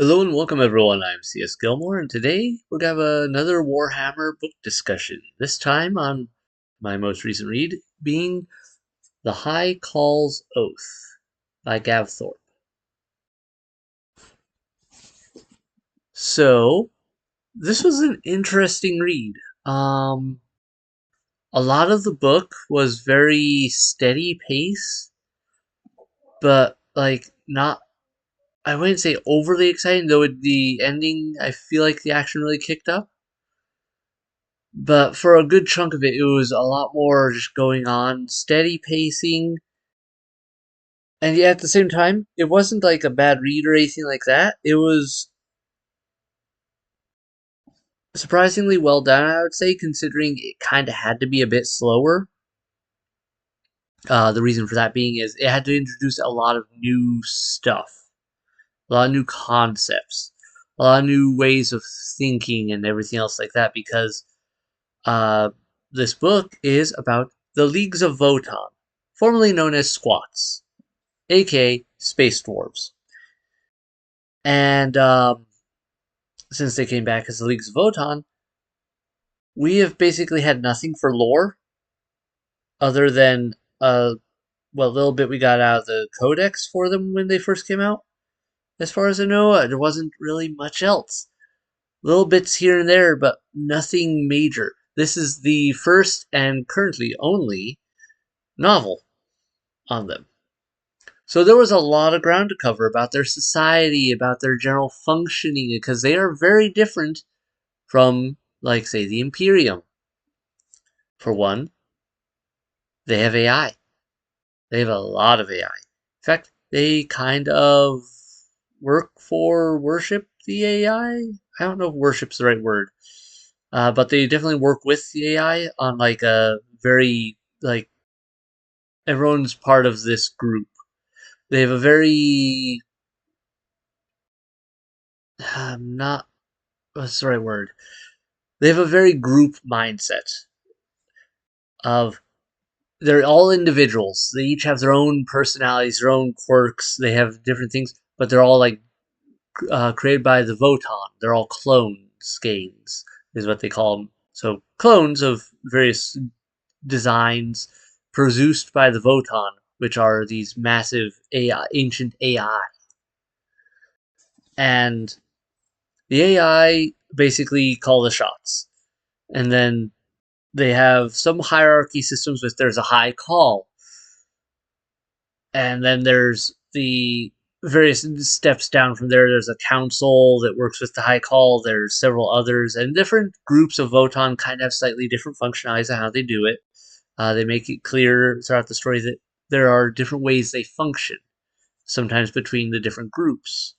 Hello and welcome everyone, I'm C.S.Gilmore, and today we're going to have another Warhammer book discussion. This time on my most recent read being The High Kahls Oath by Gav Thorpe. So, this was an interesting read. A lot of the book was very steady pace, but not, I wouldn't say overly exciting, though the ending, I feel like the action really kicked up. But for a good chunk of it, it was a lot more just going on, steady pacing. And yet at the same time, it wasn't like a bad read or anything like that. It was surprisingly well done, I would say, considering it kind of had to be a bit slower. The reason for that being is it had to introduce a lot of new stuff, a lot of new concepts, a lot of new ways of thinking and everything else like that, because uh, this book is about the Leagues of Votann, formerly known as Squats, aka Space Dwarves. And since they came back as the Leagues of Votann, we have basically had nothing for lore other than a little bit we got out of the codex for them when they first came out. As far as I know, there wasn't really much else. Little bits here and there, but nothing major. This is the first and currently only novel on them. So there was a lot of ground to cover about their society, about their general functioning, because they are very different from, like, say, the Imperium. For one, they have AI. They have a lot of AI. In fact, they kind of worship the AI. I don't know if worship's the right word, but they definitely work with the AI on like a very like everyone's part of this group. They have a very not what's the right word? They have a very group mindset of they're all individuals. They each have their own personalities, their own quirks. They have different things, but they're all like created by the Votann. They're all clones, skeins, is what they call them. So clones of various designs produced by the Votann, which are these massive AI, ancient AI. And the AI basically call the shots. And then they have some hierarchy systems with there's a high call. And then there's the various steps down from there. There's a council that works with the high call. There's several others, and different groups of Votann kind of have slightly different functionalities on how they do it. They make it clear throughout the story that there are different ways they function, sometimes between the different groups.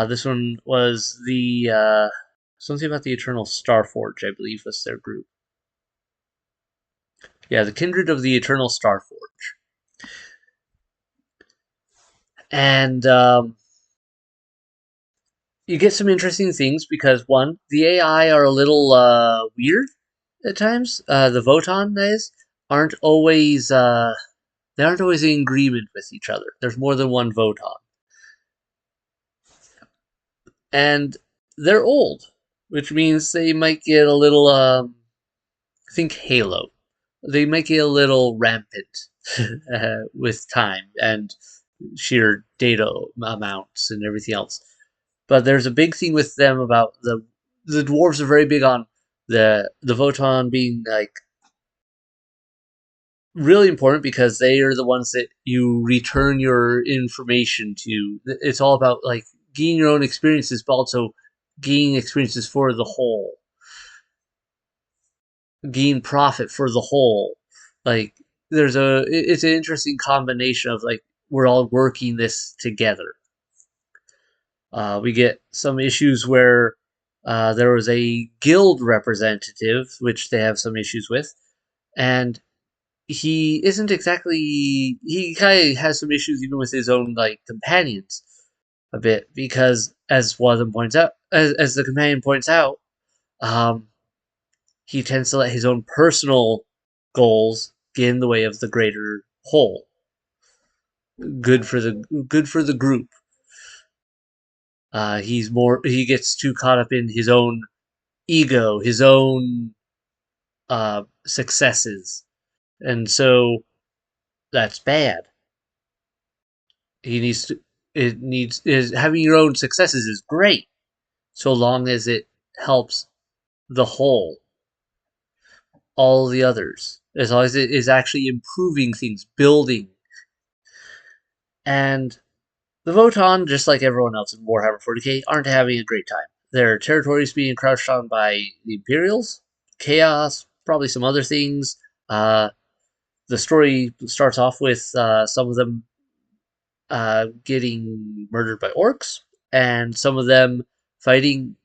This one was the something about the Eternal Starforge, I believe, was their group. Yeah, the Kindred of the Eternal Starforge. And you get some interesting things because one, the AI are a little weird at times. The Votann guys aren't always they aren't always in agreement with each other. There's more than one Votann, and they're old, which means they might get a little think Halo. They might get a little rampant with time and sheer data amounts and everything else. But there's a big thing with them about the dwarves are very big on the Votann being like really important because they are the ones that you return your information to. It's all about like gaining your own experiences, but also gaining experiences for the whole, gain profit for the whole. Like it's an interesting combination of like we're all working this together. We get some issues where there was a guild representative, which they have some issues with, and he isn't exactly. He kind of has some issues even with his own like companions a bit because, as one of them points out, as the companion points out, um, he tends to let his own personal goals get in the way of the greater whole. Good for the group. He gets too caught up in his own ego, his own successes, and so that's bad. He needs to. It needs is having your own successes is great, so long as it helps the whole, all the others, as long as it is actually improving things, building. And the Votann, just like everyone else in Warhammer 40K, aren't having a great time. Their territory is being crouched on by the Imperials, chaos, probably some other things. Uh, the story starts off with some of them getting murdered by orcs, and some of them fighting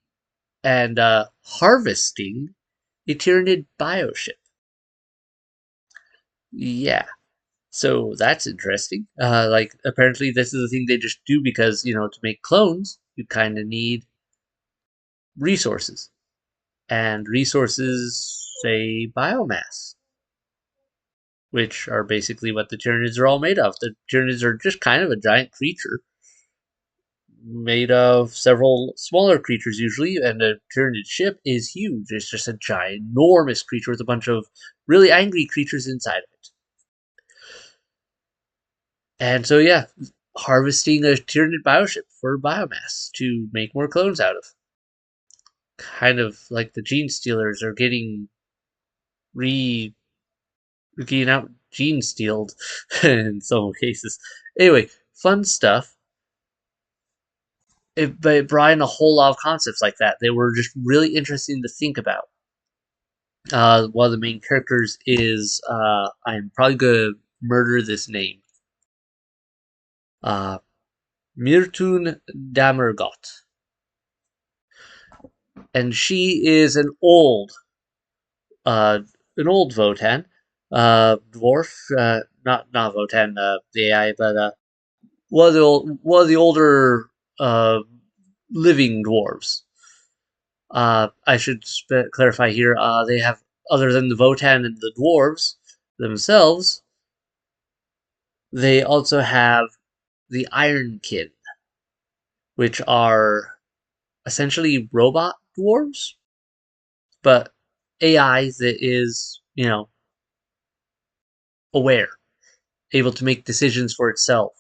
and harvesting a Tyranid bioship. Yeah, so that's interesting. Like, apparently, this is a thing they just do because, to make clones, you kind of need resources. And resources, say, biomass, which are basically what the Tyranids are all made of. The Tyranids are just kind of a giant creature made of several smaller creatures usually, and a Tyranid ship is huge. It's just a ginormous creature with a bunch of really angry creatures inside of it. And so, yeah, harvesting a Tyranid bioship for biomass to make more clones out of. Kind of like the gene stealers are re getting out gene stealed in some cases. Anyway, fun stuff. But it brought in a whole lot of concepts like that. They were just really interesting to think about. One of the main characters is I'm probably gonna murder this name. Uh, Mirtun Damergot, and she is uh, an old Votann, dwarf, not Votann, the AI, but one of the older uh, living dwarves. I should clarify here. They have, other than the Votann and the dwarves themselves, they also have the Ironkin, which are essentially robot dwarves, but AI that is, aware, able to make decisions for itself,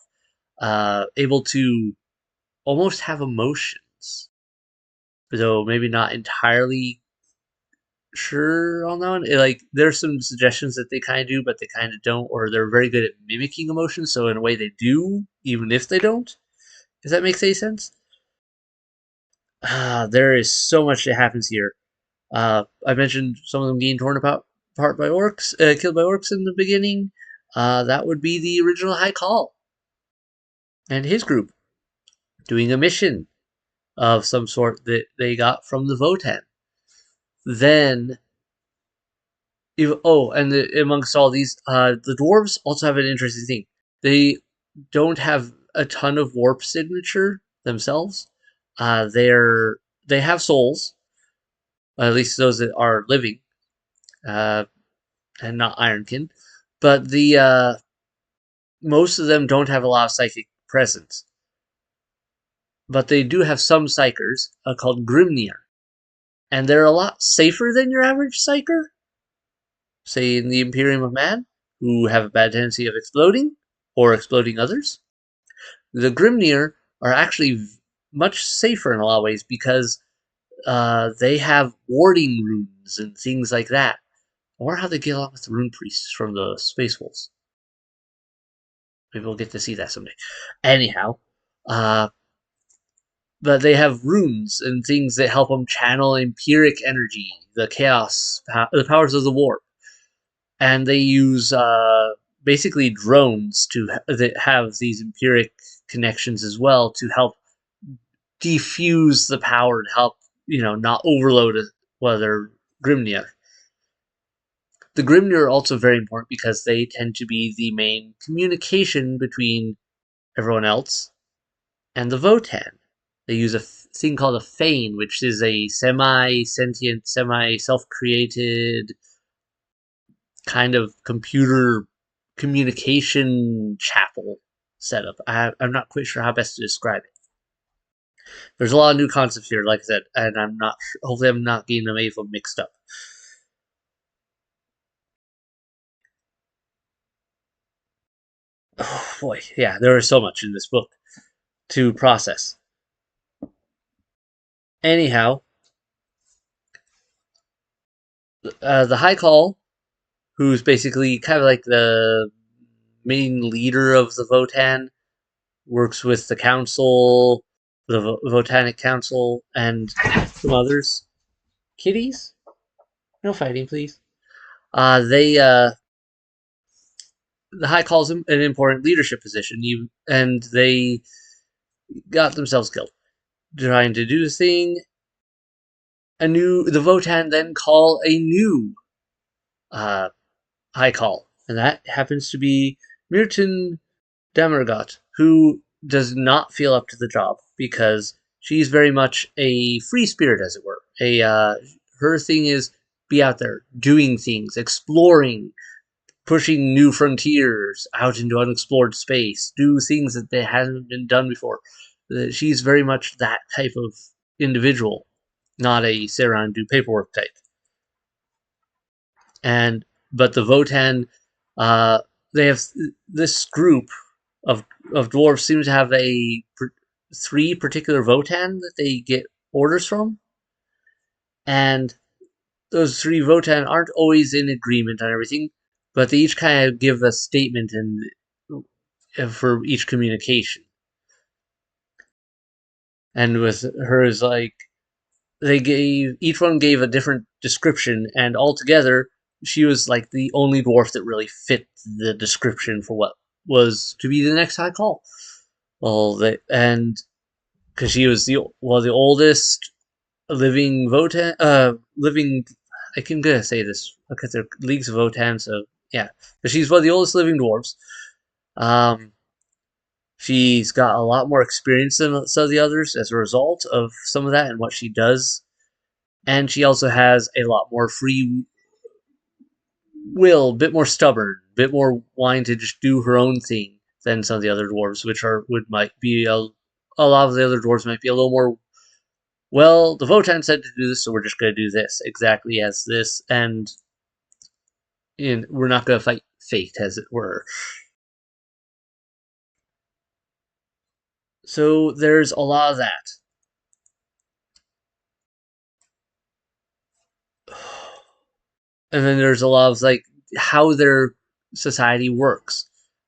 able to almost have emotions, though maybe not entirely sure on that one. Like, there's some suggestions that they kind of do, but they kind of don't, or they're very good at mimicking emotions. So in a way, they do, even if they don't. Does that make any sense? There is so much that happens here. I mentioned some of them getting torn apart by orcs, killed by orcs in the beginning. That would be the original High Call and his group doing a mission of some sort that they got from the Votann. Then, and amongst all these, the dwarves also have an interesting thing. They don't have a ton of warp signature themselves. They have souls, at least those that are living, uh, and not Ironkin. But the most of them don't have a lot of psychic presence. But they do have some psychers called Grimnir, and they're a lot safer than your average psyker, say in the Imperium of Man, who have a bad tendency of exploding or exploding others. The Grimnir are actually much safer in a lot of ways because they have warding runes and things like that. I wonder how they get along with the rune priests from the Space Wolves. Maybe we'll get to see that someday. Anyhow, uh, but they have runes and things that help them channel empiric energy, the chaos, the powers of the warp, and they use basically drones that have these empiric connections as well to help defuse the power to help not overload whether Grimnir. The Grimnir are also very important because they tend to be the main communication between everyone else and the Votann. They use a thing called a Fane, which is a semi-sentient, semi-self-created kind of computer communication chapel setup. I'm not quite sure how best to describe it. There's a lot of new concepts here, like I said, and I'm not sure, hopefully I'm not getting them mixed up. Oh boy, yeah, there is so much in this book to process. Anyhow, the High Call, who's basically kind of like the main leader of the Votann, works with the council, the Votanic Council, and some others. Kitties? No fighting, please. They the High Call's an important leadership position, and they got themselves killed trying to do this thing. The Votann then call a new uh, High Call, and that happens to be Mirton Damergot, who does not feel up to the job because she's very much a free spirit, as it were. Her thing is be out there doing things, exploring, pushing new frontiers out into unexplored space, do things that they haven't been done before. She's very much that type of individual, not a sit around and do paperwork type. And but the Votann, uh, they have this group of dwarves seem to have three particular Votann that they get orders from, and those three Votann aren't always in agreement on everything, but they each kind of give a statement and for each communication. And with hers, like each one gave a different description, and altogether, she was like the only dwarf that really fit the description for what was to be the next High Call. And because she was the oldest living Votann, living. I can gonna say this because they're Leagues of Votann, so yeah. But she's one of the oldest living dwarves. Um, she's got a lot more experience than some of the others as a result of some of that and what she does. And she also has a lot more free will, a bit more stubborn, a bit more wanting to just do her own thing than some of the other dwarves, which might be a lot of the other dwarves might be a little more. Well, the Votann said to do this, so we're just going to do this exactly as this, and we're not going to fight fate, as it were. So there's a lot of that. And then there's a lot of like how their society works.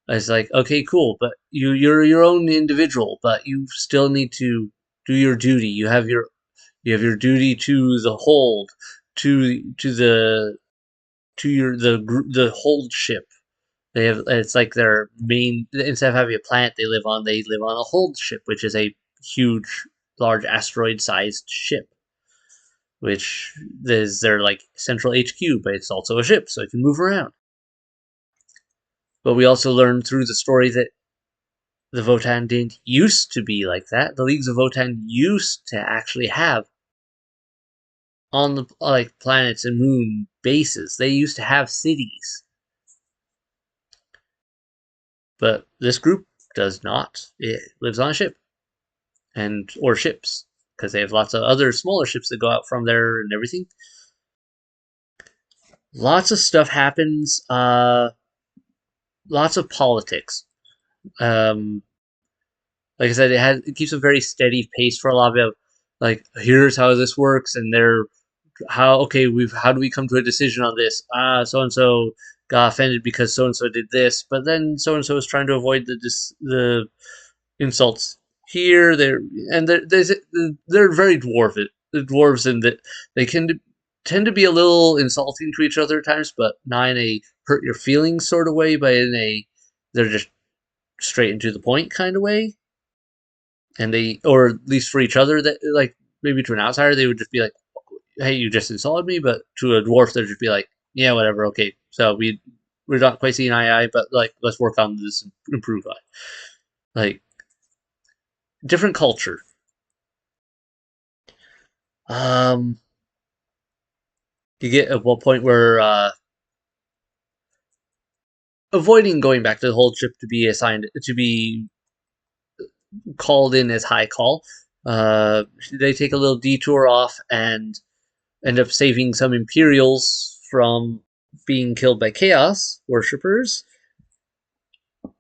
It's like, okay, cool, but you're your own individual, but you still need to do your duty. You have your duty to the hold, to the to your the hold ship. They have it's like their main instead of having a planet they live on a hold ship, which is a huge, large asteroid-sized ship, which is their like central HQ, but it's also a ship, so it can move around. But we also learn through the story that the Votann didn't used to be like that. The Leagues of Votann used to actually have on the like planets and moon bases. They used to have cities, but this group does not. It lives on a ship or ships because they have lots of other smaller ships that go out from there and everything. Lots of stuff happens. Lots of politics. Um, like I said, it keeps a very steady pace for a lot of like here's how this works, and they're how do we come to a decision on this? So and so got offended because so and so did this, but then so and so is trying to avoid the insults here. They're very the dwarves, and that they can tend to be a little insulting to each other at times, but not in a hurt your feelings sort of way, but in a they're just straight and to the point kind of way. And or at least for each other, that like maybe to an outsider, they would just be like, "Hey, you just insulted me," but to a dwarf, they'd just be like, "Yeah, whatever, okay." So we're not quite seeing eye to eye, but like let's work on this improve eye. Like different culture. Um, you get at one point where avoiding going back to the whole trip to be assigned to be called in as High Call. They take a little detour off and end up saving some Imperials from being killed by Chaos worshippers.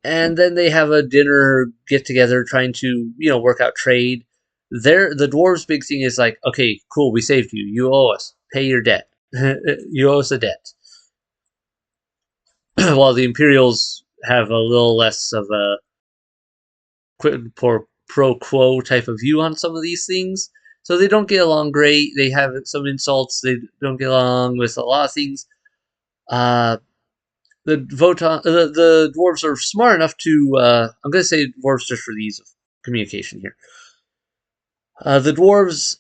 And then they have a dinner get together trying to, work out trade. The dwarves' big thing is like, okay, cool, we saved you. You owe us. Pay your debt. You owe us a debt. While the Imperials have a little less of a quid pro quo type of view on some of these things. So they don't get along great. They have some insults. They don't get along with a lot of things. The dwarves are smart enough to. I'm going to say dwarves just for the ease of communication here. The dwarves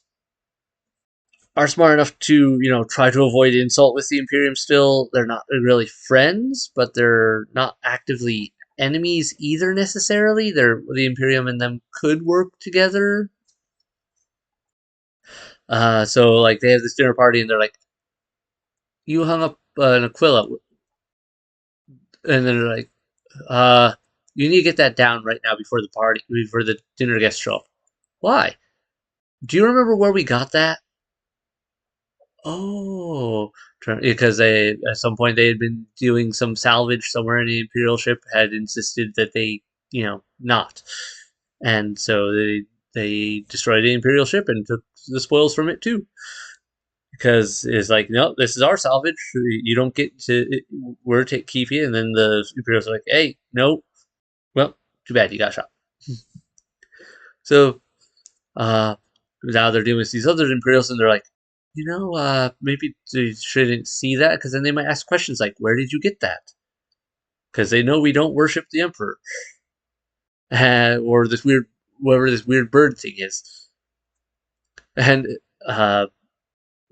are smart enough to, try to avoid insult with the Imperium still. They're not really friends, but they're not actively enemies either necessarily. The Imperium and them could work together. So like they have this dinner party and they're like, "You hung up an Aquila," and then they're like, "You need to get that down right now before the dinner guests show up." Why? Do you remember where we got that? Oh, because they at some point they had been doing some salvage somewhere, and the Imperial ship had insisted that they, not, and so they destroyed the Imperial ship and took the spoils from it too. Because it's like, no, this is our salvage. You don't get to. We're to keep you, and then the Imperials are like, hey, no, well, too bad you got shot. So now they're dealing with these other Imperials, and they're like, maybe they shouldn't see that because then they might ask questions like, "Where did you get that?" Because they know we don't worship the Emperor, or this weird, whatever this weird bird thing is. And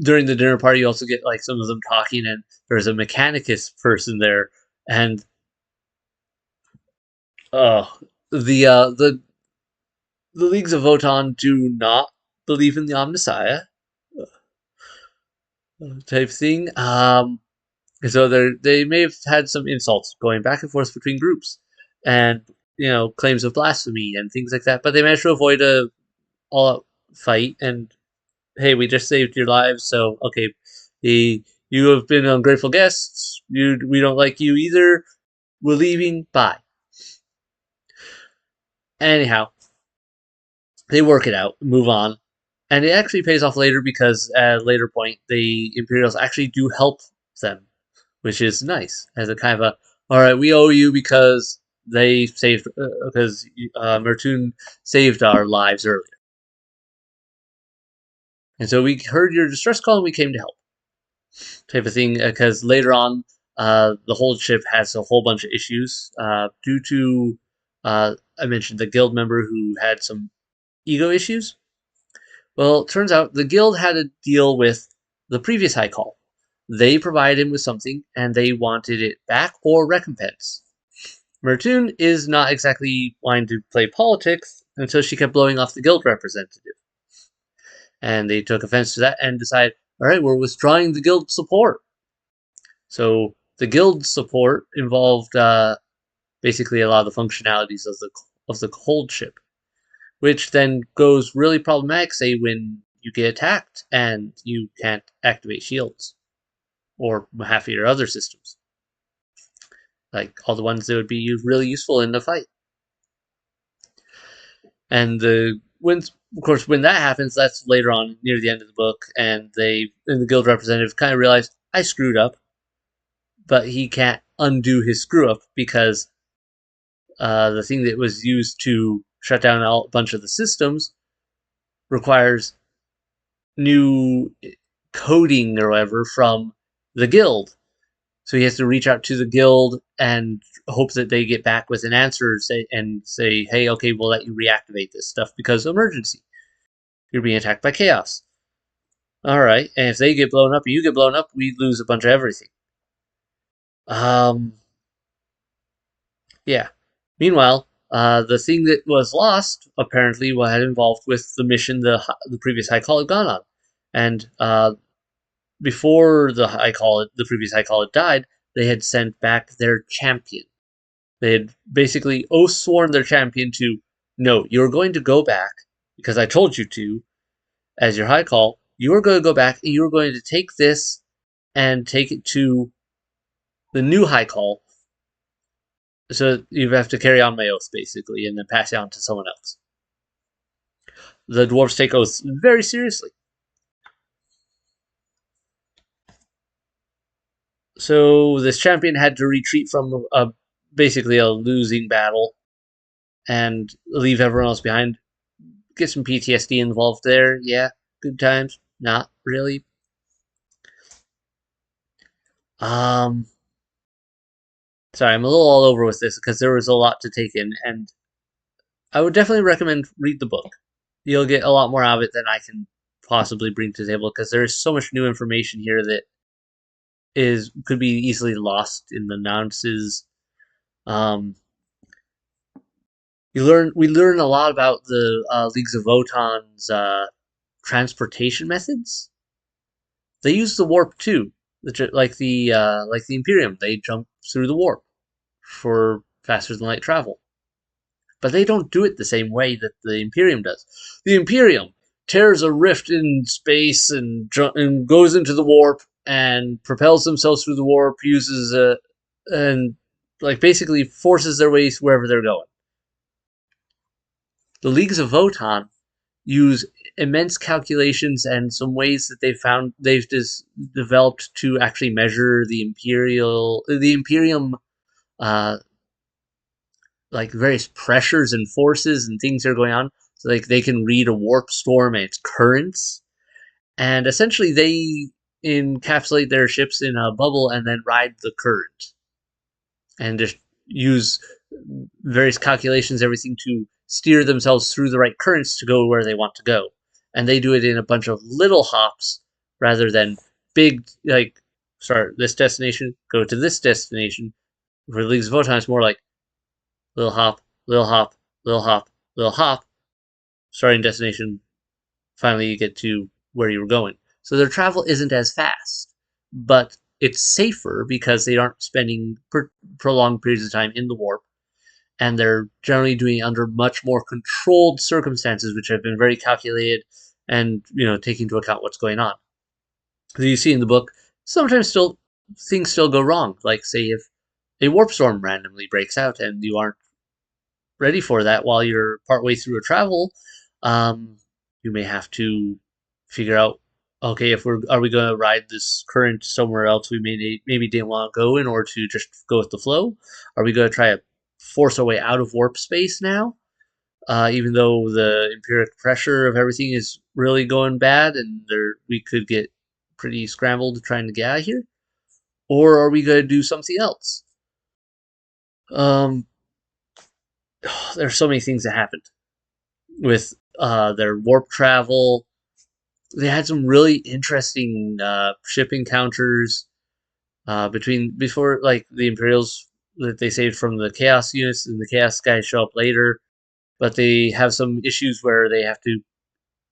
during the dinner party, you also get like some of them talking, and there's a Mechanicus person there, and the the Leagues of Votann do not believe in the Omnissiah type thing. So they may have had some insults going back and forth between groups, and claims of blasphemy and things like that. But they managed to avoid a all-out fight. And hey, we just saved your lives, so okay, you have been ungrateful guests. We don't like you either. We're leaving. Bye. Anyhow, they work it out, move on, and it actually pays off later because at a later point, the Imperials actually do help them, which is nice as a kind of a, all right, we owe you because they saved because Mertun saved our lives earlier, and so we heard your distress call and we came to help, type of thing. Because later on, the whole ship has a whole bunch of issues due to I mentioned the guild member who had some ego issues. Well, it turns out the guild had to deal with the previous High Call. They provided him with something, and they wanted it back or recompense. Mertun is not exactly wanting to play politics, and so she kept blowing off the guild representative. And they took offense to that and decided, all right, we're withdrawing the guild support. So the guild support involved basically a lot of the functionalities of the cold ship, which then goes really problematic, say, when you get attacked and you can't activate shields or half of your other systems, like all the ones that would be really useful in the fight. And of course, when that happens, that's later on near the end of the book, and the guild representative kind of realized, I screwed up, but he can't undo his screw up because the thing that was used to shut down a bunch of the systems requires new coding or whatever from the guild. So he has to reach out to the guild and hope that they get back with an answer and say, hey, okay, we'll let you reactivate this stuff because emergency. You're being attacked by chaos. All right, and if they get blown up and you get blown up, we lose a bunch of everything. Yeah. Meanwhile, the thing that was lost apparently had involved with the mission the previous High Call had gone on, and before the previous High Call had died, they had sent back their champion. They had basically oath sworn their champion to, no, you're going to go back because I told you to, as your high call, you are going to go back and you are going to take this and take it to the new high call. So you have to carry on my oath, basically, and then pass it on to someone else. The dwarves take oaths very seriously. So this champion had to retreat from basically a losing battle and leave everyone else behind. Get some PTSD involved there. Yeah, good times. Not really. Um, Sorry, I'm a little all over with this because there was a lot to take in, and I would definitely recommend read the book. You'll get a lot more out of it than I can possibly bring to the table because there is so much new information here that could be easily lost in the nuances. Um, we learn a lot about the Leagues of Votann's transportation methods. They use the warp too, like the Imperium. They jump through the warp for faster than light travel, but they don't do it the same way that the Imperium does. The Imperium tears a rift in space and goes into the warp and propels themselves through the warp, uses and like basically forces their way wherever they're going. The Leagues of Votann use immense calculations and some ways that they've developed to actually measure the Imperium uh, like various pressures and forces and things that are going on. So like they can read a warp storm and its currents, and essentially they encapsulate their ships in a bubble and then ride the current and just use various calculations, everything to steer themselves through the right currents to go where they want to go. And they do it in a bunch of little hops rather than big, like, start this destination, go to this destination. For Leagues of Votann, it's more like little hop, little hop, little hop, little hop, starting destination, finally you get to where you were going. So their travel isn't as fast, but it's safer because they aren't spending prolonged periods of time in the warp, and they're generally doing it under much more controlled circumstances, which have been very calculated and taking into account what's going on. As you see in the book, sometimes still things still go wrong. Like say if a warp storm randomly breaks out and you aren't ready for that while you're partway through a travel, um, you may have to figure out, okay, if are we going to ride this current somewhere else we maybe didn't want to go in order to just go with the flow? Are we going to try to force our way out of warp space now? Even though the empiric pressure of everything is really going bad and we could get pretty scrambled trying to get out of here? Or are we going to do something else? Um, there's so many things that happened with their warp travel. They had some really interesting ship encounters between before, like the Imperials that they saved from the Chaos units, and the Chaos guys show up later. But they have some issues where they have to.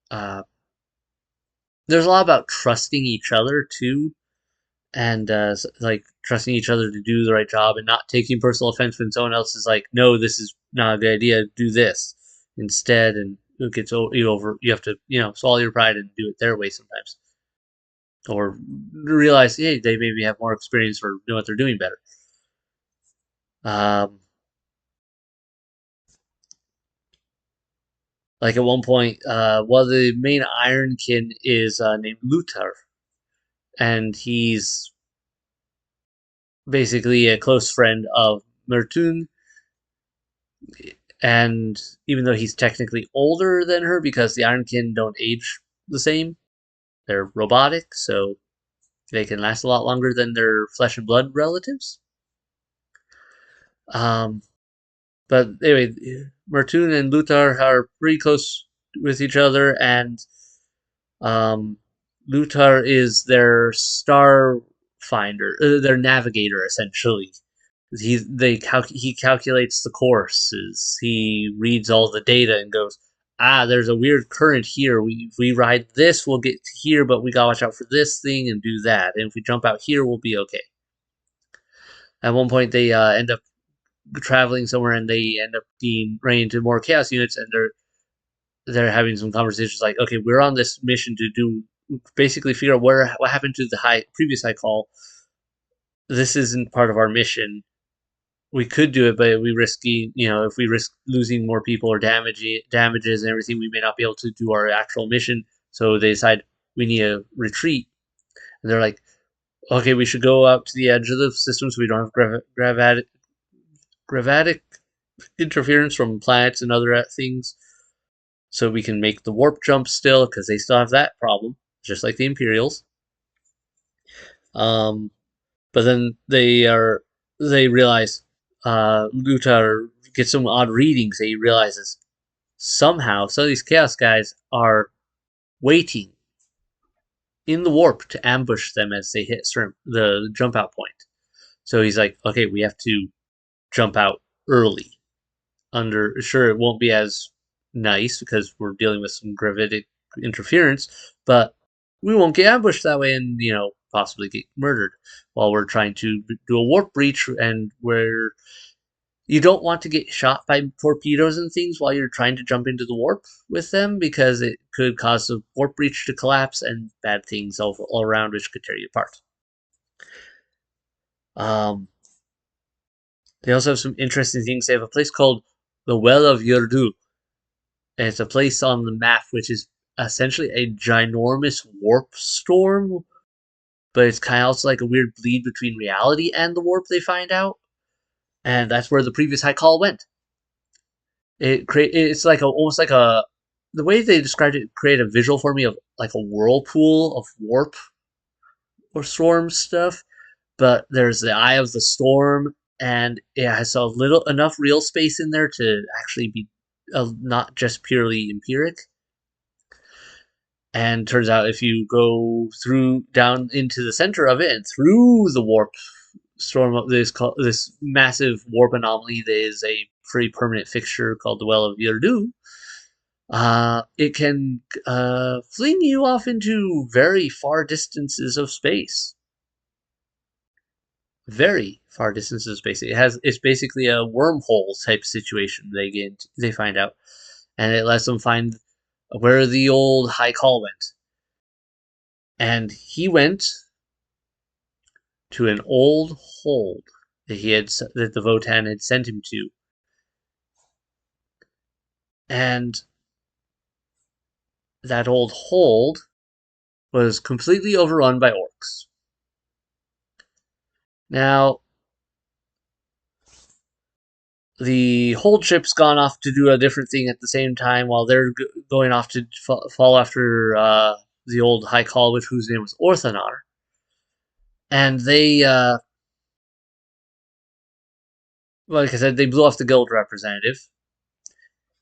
Uh, there's a lot about trusting each other too, and like trusting each other to do the right job and not taking personal offense when someone else is like, "No, this is not a good idea. Do this instead," and it gets you over. You have to, swallow your pride and do it their way sometimes, or realize, hey, they maybe have more experience or know what they're doing better. Um, like at one point, one of the main Ironkin is named Lutar, and he's basically a close friend of Mertun, and even though he's technically older than her because the Ironkin don't age the same, they're robotic, so they can last a lot longer than their flesh and blood relatives. Um, but anyway, Mertun and Lutar are pretty close with each other, and um, Lutar is their star finder, their navigator, essentially. He calculates the courses. He reads all the data and goes, there's a weird current here. If we ride this, we'll get to here, but we gotta watch out for this thing and do that. And if we jump out here, we'll be okay. At one point, they end up traveling somewhere, and they end up being running into more chaos units, and they're having some conversations like, okay, we're on this mission to do basically figure out what happened to the previous high call. This isn't part of our mission. We could do it, but we risky, if we risk losing more people or damages and everything, we may not be able to do our actual mission. So they decide we need a retreat. And they're like, okay, we should go out to the edge of the system so we don't have gravatic interference from planets and other things. So we can make the warp jump still, because they still have that problem, just like the Imperials. But then they realize Luthor gets some odd readings. He realizes somehow some of these Chaos guys are waiting in the warp to ambush them as they hit the jump out point. So he's like, okay, we have to jump out early. Sure, it won't be as nice because we're dealing with some gravitic interference, but we won't get ambushed that way and possibly get murdered while we're trying to do a warp breach, and where you don't want to get shot by torpedoes and things while you're trying to jump into the warp with them, because it could cause the warp breach to collapse and bad things all around, which could tear you apart. They also have some interesting things. They have a place called the Well of Yurdu, and it's a place on the map which is essentially a ginormous warp storm, but it's kind of also like a weird bleed between reality and the warp, they find out. And that's where the previous high call went. It's like almost like the way they described it created a visual for me of like a whirlpool of warp or storm stuff. But there's the eye of the storm, and it has enough real space in there to actually be not just purely empiric. And turns out if you go down into the center of it and through the warp storm of this massive warp anomaly that is a pretty permanent fixture called the Well of Yurdu, it can fling you off into very far distances of space. Very far distances of space. It's basically a wormhole type situation they find out, and it lets them find where the old High Call went. And he went to an old hold that the Votann had sent him to, and that old hold was completely overrun by orcs. Now, the hold ship's gone off to do a different thing at the same time while they're going off to follow after the old High Call, whose name was Orthanar. And they, like I said, they blew off the guild representative.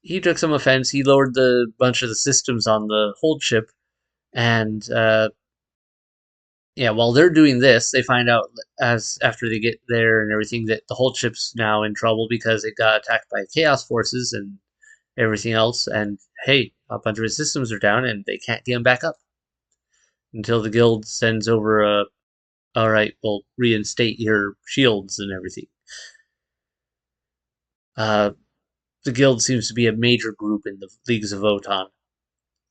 He took some offense. He lowered the bunch of the systems on the hold ship, and while they're doing this, they find out after they get there and everything that the hold ship's now in trouble because it got attacked by chaos forces and everything else. And hey, a bunch of his systems are down and they can't get him back up until the guild sends over all right, we'll reinstate your shields and everything. The guild seems to be a major group in the Leagues of Votann,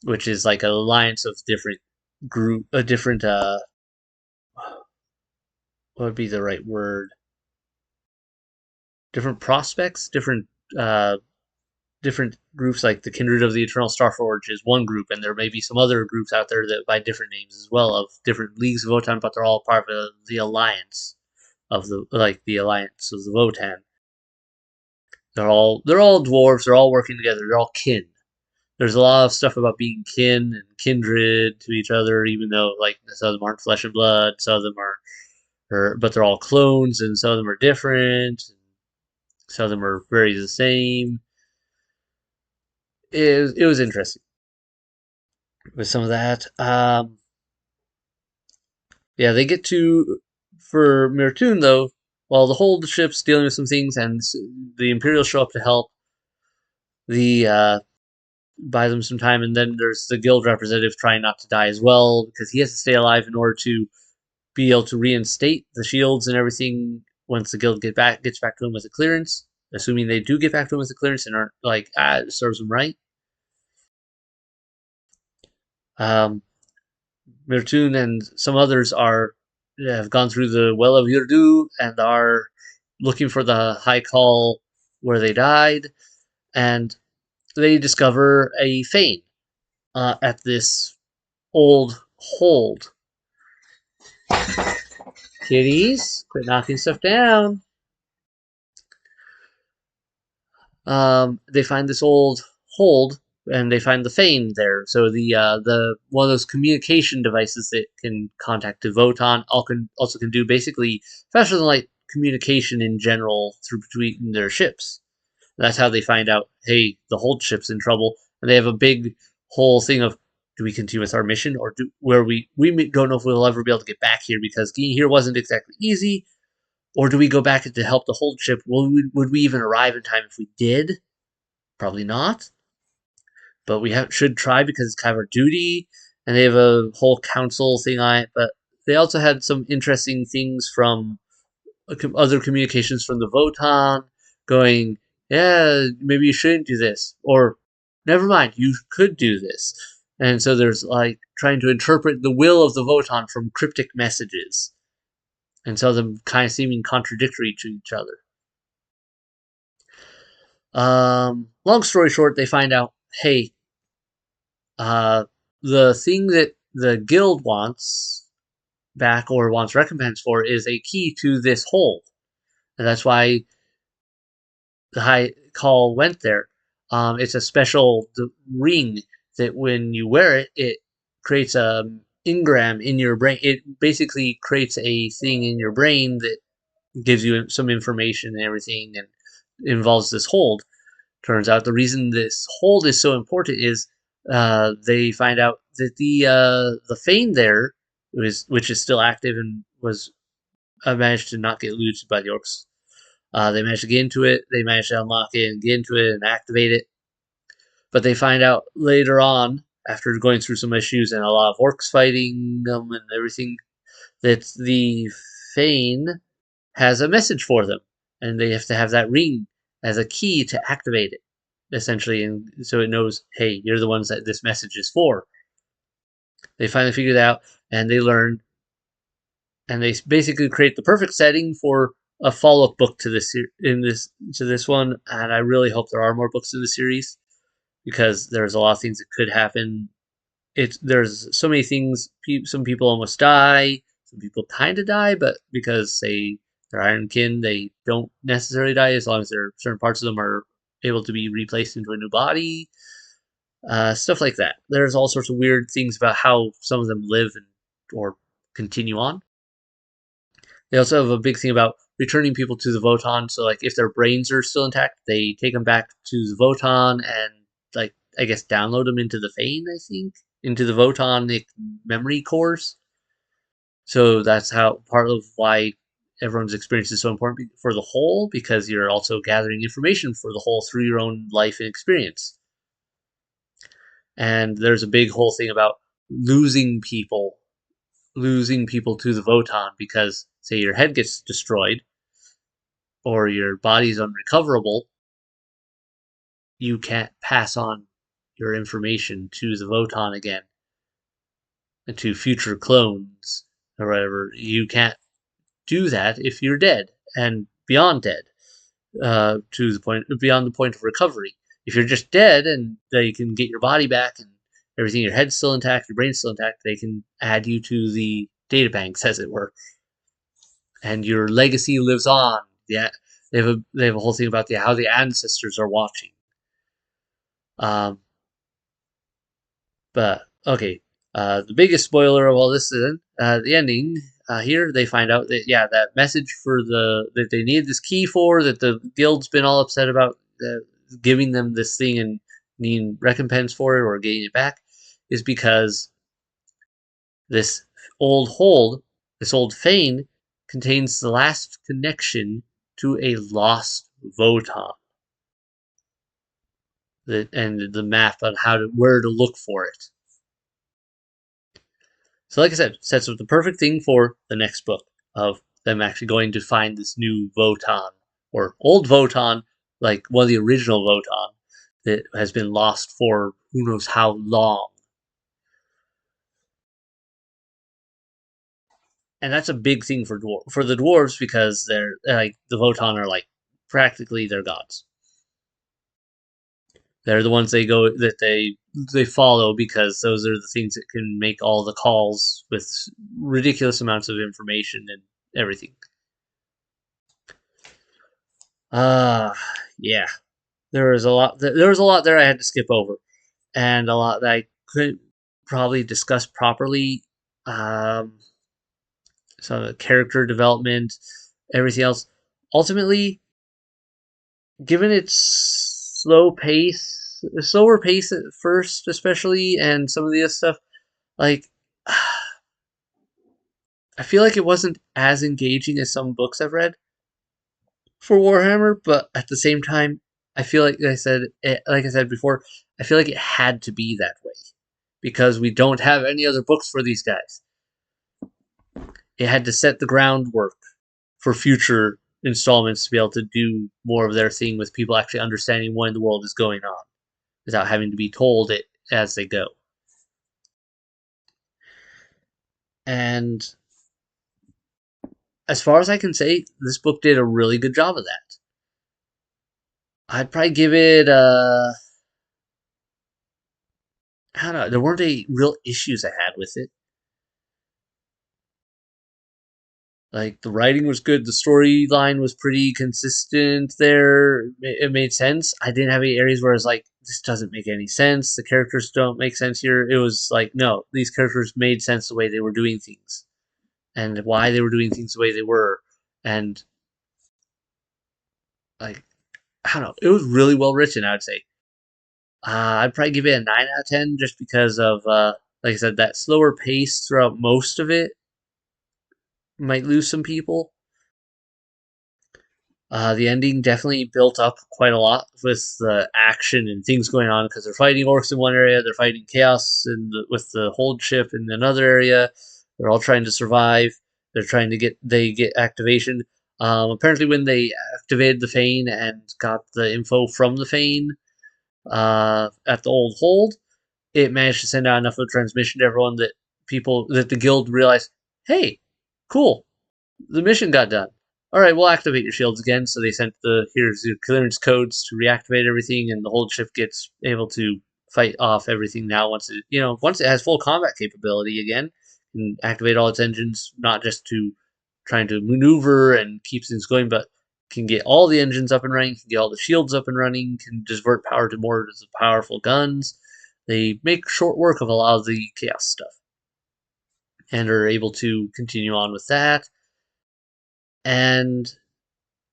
which is like an alliance of different what would be the right word? Different prospects, different groups, like the Kindred of the Eternal Starforge is one group, and there may be some other groups out there that by different names as well of different Leagues of Votann, but they're all part of the alliance of the alliance of the Votann. They're all dwarves. They're all working together. They're all kin. There's a lot of stuff about being kin and kindred to each other, even though like some of them aren't flesh and blood, some of them but they're all clones, and some of them are different. Some of them are very the same. It was interesting with some of that. They get to for Mirtun though. While the whole ship's dealing with some things, and the Imperials show up to help, buy them some time, and then there's the guild representative trying not to die as well because he has to stay alive in order to be able to reinstate the shields and everything once the guild gets back to him with a clearance. Assuming they do get back to him with a clearance and aren't like, it serves them right. Um, Mirtun and some others have gone through the Well of Yurdu and are looking for the High Call where they died, and they discover a fane at this old hold. Kitties, quit knocking stuff down. They find this old hold, and they find the fane there. So the one of those communication devices that can contact the Votann also can do basically faster than light communication in general through between their ships. That's how they find out, hey, the hold ship's in trouble, and they have a big whole thing of, do we continue with our mission, or we don't know if we'll ever be able to get back here because getting here wasn't exactly easy, or do we go back to help the hold ship? Would we even arrive in time if we did? Probably not, but should try because it's kind of our duty. And they have a whole council thing on it, but they also had some interesting things from other communications from the Votann going, yeah, maybe you shouldn't do this, or never mind, you could do this. And so there's like trying to interpret the will of the Votann from cryptic messages, and so them kind of seeming contradictory to each other. Long story short, they find out, hey, uh, the thing that the guild wants back or wants recompense for is a key to this hole, and that's why the High Call went there. It's a special ring that when you wear it, it creates a engram in your brain. It basically creates a thing in your brain that gives you some information and everything, and involves this hold. Turns out the reason this hold is so important is they find out that the Fane there, which is still active and was managed to not get looted by the orcs. They managed to get into it. They managed to unlock it and get into it and activate it. But they find out later on, after going through some issues and a lot of orcs fighting them and everything, that the Fane has a message for them, and they have to have that ring as a key to activate it, essentially, and so it knows, hey, you're the ones that this message is for. They finally figure it out, and they learn, and they basically create the perfect setting for a follow-up book to this one. And I really hope there are more books in the series because there's a lot of things that could happen. There's so many things. Some people almost die. Some people kind of die, but because they're Ironkin, they don't necessarily die as long as certain parts of them are able to be replaced into a new body. Stuff like that. There's all sorts of weird things about how some of them live or continue on. They also have a big thing about returning people to the Votann. So, like, if their brains are still intact, they take them back to the Votann and, like, I guess download them into the Fane, I think, into the Votann memory cores. So that's how part of why everyone's experience is so important for the whole, because you're also gathering information for the whole through your own life and experience. And there's a big whole thing about losing people to the Votann because, say, your head gets destroyed or your body's unrecoverable, you can't pass on your information to the Votann again and to future clones or whatever. You can't do that if you're dead and beyond dead, to the point beyond the point of recovery. If you're just dead and they can get your body back and everything, your head's still intact, your brain's still intact, they can add you to the databanks, as it were, and your legacy lives on. Yeah, they have a whole thing about how the ancestors are watching. Um, but okay, the biggest spoiler of all this is the ending. Here they find out that that message that they need this key for, that the guild's been all upset about giving them this thing and needing recompense for it or getting it back, is because this old hold, this old fane, contains the last connection to a lost Votann. And the map on where to look for it. So, like I said, sets up the perfect thing for the next book of them actually going to find this new Votann or old Votann, like one of the original Votann that has been lost for who knows how long. and that's a big thing for the dwarves because they're like the Votann are like practically their gods. They're the ones they follow because those are the things that can make all the calls with ridiculous amounts of information and everything. Yeah. There was a lot. There was a lot there I had to skip over, and a lot that I couldn't probably discuss properly. Um, so the character development, everything else. Ultimately, given its slower pace at first, especially, and some of the other stuff, like I feel like it wasn't as engaging as some books I've read for Warhammer, but at the same time, I feel like I said before, I feel like it had to be that way because we don't have any other books for these guys. It had to set the groundwork for future installments to be able to do more of their thing with people actually understanding when the world is going on without having to be told it as they go. And as far as I can say, this book did a really good job of that. I'd probably give it I don't know, there weren't any real issues I had with it. Like the writing was good, the storyline was pretty consistent there. It made sense. I didn't have any areas where I was like, this doesn't make any sense. The characters don't make sense here. It was like, no, these characters made sense the way they were doing things and why they were doing things the way they were. And like, I don't know, it was really well written, I would say. I'd probably give it a 9 out of 10 just because of, like I said, that slower pace throughout most of it might lose some people. The ending definitely built up quite a lot with the action and things going on because they're fighting orcs in one area, they're fighting chaos with the hold ship in another area. They're all trying to survive. They get activation. Apparently, when they activated the Fane and got the info from the Fane at the old hold, it managed to send out enough of a transmission to everyone that the guild realized, hey, cool, the mission got done. All right, we'll activate your shields again. So they sent here's your clearance codes to reactivate everything, and the whole ship gets able to fight off everything now. Once it has full combat capability again, and activate all its engines, not just to trying to maneuver and keep things going, but can get all the engines up and running, can get all the shields up and running, can divert power to more of the powerful guns. They make short work of a lot of the chaos stuff, and are able to continue on with that. And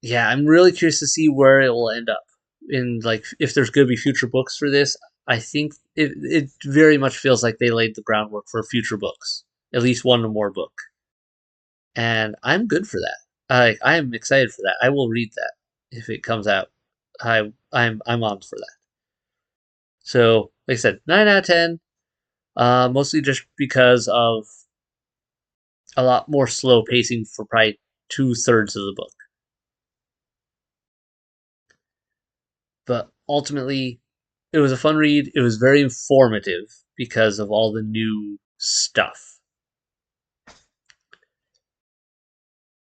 yeah, I'm really curious to see where it will end up. In like, if there's going to be future books for this, I think it very much feels like they laid the groundwork for future books, at least one or more book, and I'm good for that. I am excited for that. I will read that if it comes out. I'm on for that. So, like I said, 9 out of 10. Mostly just because of a lot more slow pacing for probably 2/3 of the book. But ultimately, it was a fun read. It was very informative because of all the new stuff.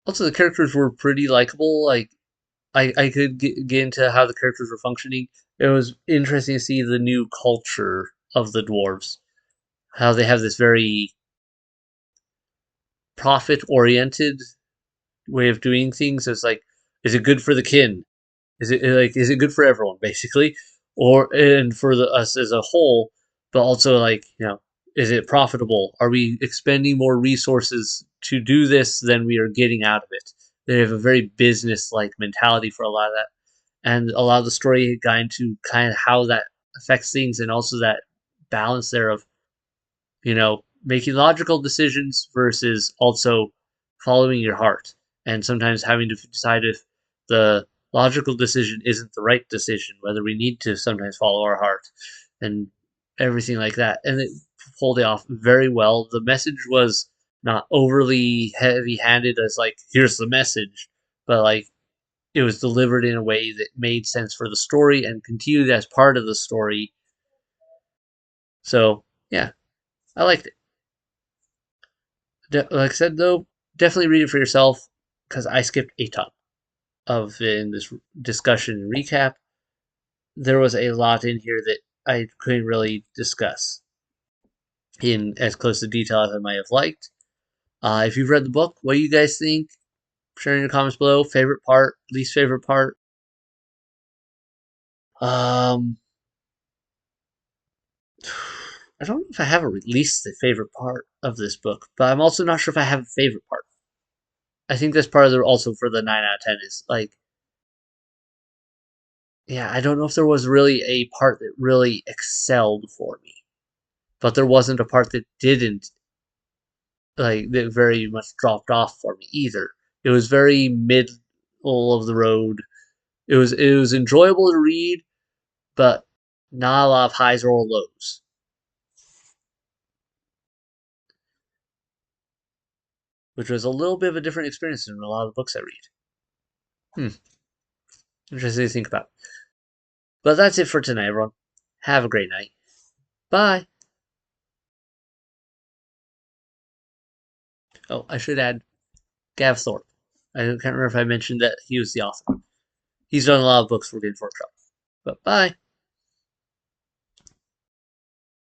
Also, the characters were pretty likable. Like, I could get into how the characters were functioning. It was interesting to see the new culture of the dwarves. How they have this very profit oriented way of doing things. It's like, is it good for the kin? Is it good for everyone basically, or and for us as a whole? But also is it profitable? Are we expending more resources to do this than we are getting out of it? They have a very business like mentality for a lot of that, and a lot of the story got into kind of how that affects things, and also that balance there of making logical decisions versus also following your heart, and sometimes having to decide if the logical decision isn't the right decision, whether we need to sometimes follow our heart and everything like that. And it pulled it off very well. The message was not overly heavy handed as like, here's the message, but like it was delivered in a way that made sense for the story and continued as part of the story. So, yeah, I liked it. Like I said, though, definitely read it for yourself because I skipped a ton of in this discussion and recap. There was a lot in here that I couldn't really discuss in as close to detail as I might have liked. If you've read the book, what do you guys think? Share in the comments below. Favorite part, least favorite part. Um, I don't know if I have a least favorite part of this book, but I'm also not sure if I have a favorite part. I think that's part of the also for the 9 out of 10 is like, yeah, I don't know if there was really a part that really excelled for me, but there wasn't a part that didn't like that very much dropped off for me either. It was very middle of the road. It was enjoyable to read, but not a lot of highs or lows, which was a little bit of a different experience than a lot of the books I read. Interesting to think about. But that's it for tonight, everyone. Have a great night. Bye. Oh, I should add Gav Thorpe. I can't remember if I mentioned that he was the author. He's done a lot of books for Games Workshop. But bye.